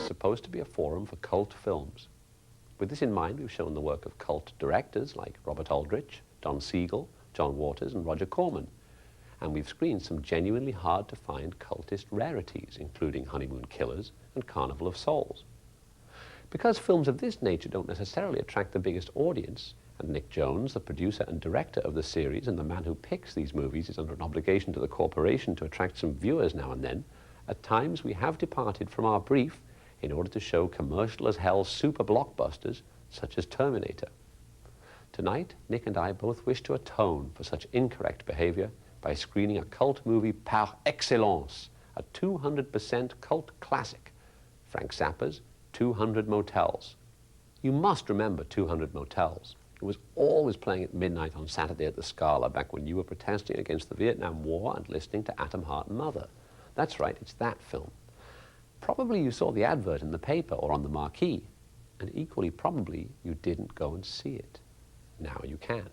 supposed to be a forum for cult films. With this in mind, we've shown the work of cult directors like Robert Aldrich, Don Siegel, John Waters, and Roger Corman. And we've screened some genuinely hard-to-find cultist rarities, including Honeymoon Killers and Carnival of Souls. Because films of this nature don't necessarily attract the biggest audience, and Nick Jones, the producer and director of the series and the man who picks these movies, is under an obligation to the corporation to attract some viewers now and then, at times we have departed from our brief in order to show commercial as hell super blockbusters such as Terminator. Tonight, Nick and I both wish to atone for such incorrect behavior by screening a cult movie par excellence, a 200% cult classic, Frank Zappa's 200 Motels. You must remember 200 Motels. It was always playing at midnight on Saturday at the Scala back when you were protesting against the Vietnam War and listening to Atom Heart Mother. That's right, it's that film. Probably you saw the advert in the paper or on the marquee, and equally probably you didn't go and see it. Now you can.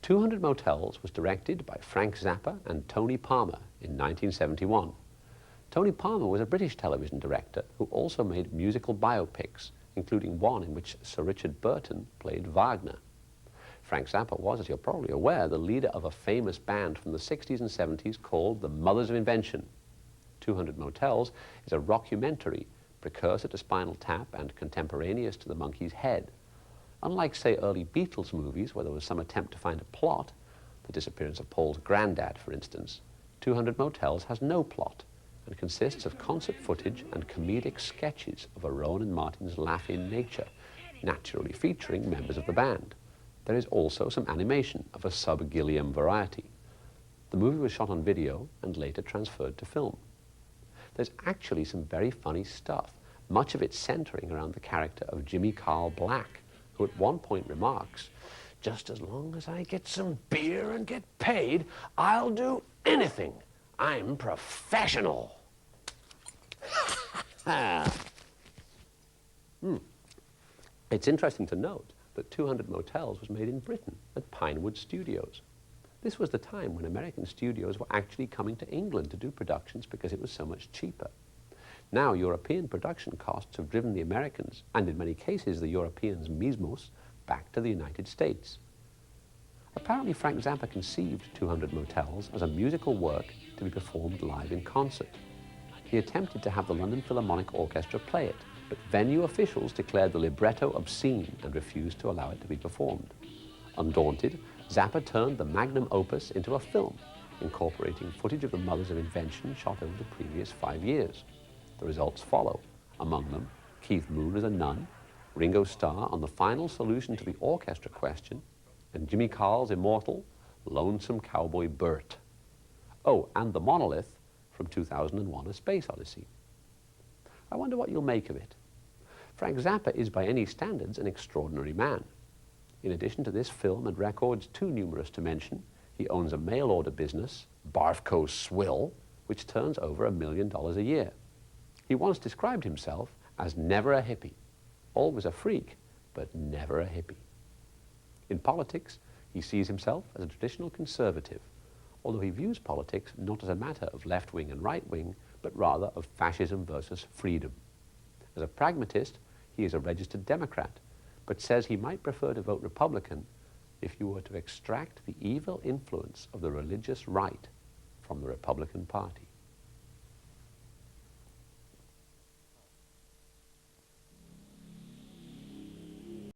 200 Motels was directed by Frank Zappa and Tony Palmer in 1971. Tony Palmer was a British television director who also made musical biopics, including one in which Sir Richard Burton played Wagner. Frank Zappa was, as you're probably aware, the leader of a famous band from the 60s and 70s called the Mothers of Invention. 200 Motels is a rockumentary, precursor to Spinal Tap and contemporaneous to The Monkey's Head. Unlike, say, early Beatles movies where there was some attempt to find a plot, the disappearance of Paul's granddad, for instance, 200 Motels has no plot and consists of concert footage and comedic sketches of Rowan and Martin's laugh-in nature, naturally featuring members of the band. There is also some animation of a sub-Gilliam variety. The movie was shot on video and later transferred to film. There's actually some very funny stuff, much of it centering around the character of Jimmy Carl Black, who at one point remarks, "Just as long as I get some beer and get paid, I'll do anything. I'm professional." It's interesting to note that 200 Motels was made in Britain at Pinewood Studios. This was the time when American studios were actually coming to England to do productions because it was so much cheaper. Now, European production costs have driven the Americans, and in many cases the Europeans mismos, back to the United States. Apparently, Frank Zappa conceived 200 Motels as a musical work to be performed live in concert. He attempted to have the London Philharmonic Orchestra play it, but venue officials declared the libretto obscene and refused to allow it to be performed. Undaunted, Zappa turned the magnum opus into a film, incorporating footage of the Mothers of Invention shot over the previous 5 years. The results follow, among them Keith Moon as a nun, Ringo Starr on the final solution to the orchestra question, and Jimmy Carl's immortal Lonesome Cowboy Burt. Oh, and the monolith from 2001: A Space Odyssey. I wonder what you'll make of it. Frank Zappa is by any standards an extraordinary man. In addition to this film and records too numerous to mention, he owns a mail-order business, Barfco Swill, which turns over $1 million a year. He once described himself as never a hippie, always a freak, but never a hippie. In politics, he sees himself as a traditional conservative, although he views politics not as a matter of left-wing and right-wing, but rather of fascism versus freedom. As a pragmatist, he is a registered Democrat, but says he might prefer to vote Republican if you were to extract the evil influence of the religious right from the Republican Party.